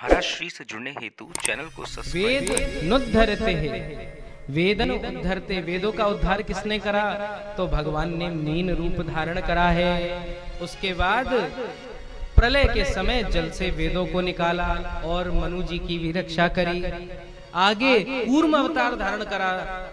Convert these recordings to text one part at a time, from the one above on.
हराश्री से जुड़ने हेतु चैनल को सब्सक्राइब वेद नुद्धरते है, वेदन उद्धरते। वेदों का उद्धार किसने करा? तो भगवान ने मीन रूप धारण करा है। उसके बाद प्रलय के समय जल से वेदों को निकाला और मनु जी की भी रक्षा करी। आगे कूर्म अवतार धारण करा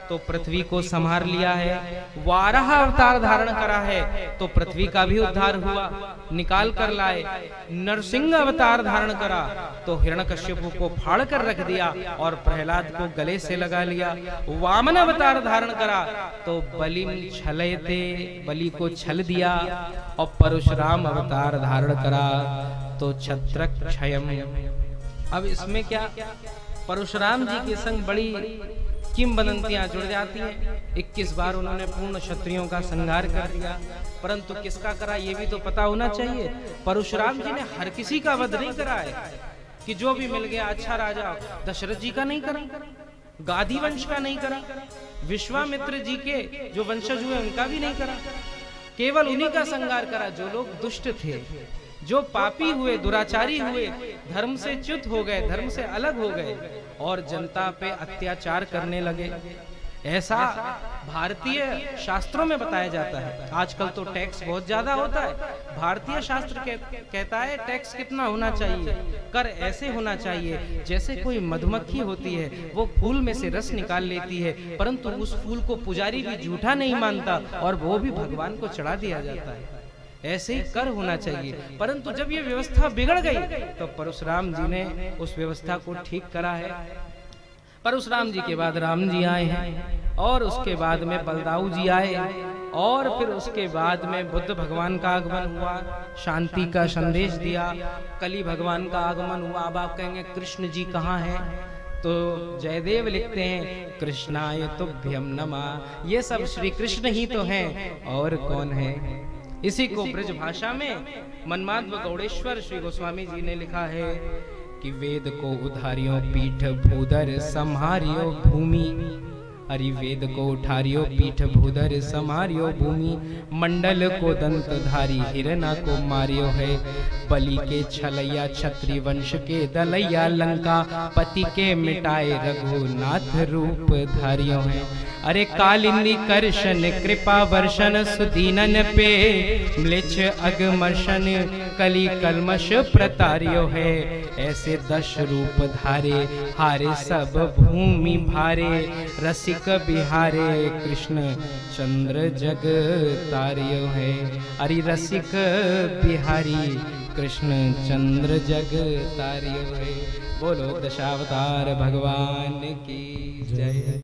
तो पृथ्वी को संभार लिया है। वाराह अवतार धारण करा है तो पृथ्वी का भी उद्धार हुआ, निकाल कर लाए। नरसिंह अवतार धारण करा तो हिरण्यकश्यप को फाड़ कर रख दिया और प्रहलाद को गले से लगा लिया। वामन अवतार धारण करा तो बलि छलयते, बलि को छल दिया। और परशुराम अवतार धारण करा तो छत्रक्षयम। अब इसमें क्या, परशुराम जी के संग बड़ी किंवदंतियां जुड़ जाती हैं। 21 बार उन्होंने पूर्ण क्षत्रियों का संहार कर दिया, परंतु किसका करा ये भी तो पता होना चाहिए। परशुराम जी ने हर किसी का वध नहीं करा है कि जो भी मिल गया अच्छा राजा। दशरथ जी का नहीं करा, गादी वंश का नहीं करा, विश्वामित्र जी के जो वंशज हुए उनका भी नहीं करा। केवल उन्हीं का संहार करा जो लोग दुष्ट थे, जो पापी हुए, दुराचारी हुए, धर्म से च्युत हो गए, धर्म से अलग हो गए और जनता पे अत्याचार करने लगे। ऐसा भारतीय शास्त्रों में बताया जाता है। आजकल तो टैक्स बहुत ज्यादा होता है। भारतीय शास्त्र कहता है टैक्स कितना होना चाहिए, कर ऐसे होना चाहिए जैसे कोई मधुमक्खी होती है, वो फूल में से रस निकाल लेती है, परंतु उस फूल को पुजारी भी झूठा नहीं मानता और वो भी भगवान को चढ़ा दिया जाता है। ऐसे ही कर होना चाहिए। परंतु जब ये व्यवस्था बिगड़ गई तो परशुराम जी ने उस व्यवस्था को ठीक करा है। परशुराम जी के बाद राम जी आए हैं और उसके बाद में बलदाऊ जी आए और फिर उसके बाद में बुद्ध भगवान का आगमन हुआ, शांति का संदेश दिया। कली भगवान का आगमन हुआ। अब आप कहेंगे कृष्ण जी कहाँ हैं? तो जयदेव लिखते हैं कृष्णाय तुभ्यम नमः। ये सब श्री कृष्ण ही तो हैं और कौन है। इसी को ब्रज भाषा में मनमाध्व गौड़ेश्वर श्री गोस्वामी जी ने लिखा है कि वेद को उधारियो पीठ भूधर संहारियो भूमि। हरि वेद को उठारियो पीठ भूधर संहारियो भूमि। मंडल को दंत धारी हिरना को मारियो है। बलि के छलैया क्षत्रि वंश के दलैया लंका पति के मिटाए रघुनाथ रूप धारियो है। अरे कालिंदी कर्षण कृपा वर्षण सुदीनन पे म्लेच्छ अगमर्शन कली कलमश प्रतारियो है। ऐसे 10 रूप धारे हारे सब भूमि भारे। रसिक बिहारे कृष्ण चंद्र जग तारियो है। अरे रसिक बिहारी कृष्ण चंद्र जग तारियो है। बोलो दशावतार भगवान की जय।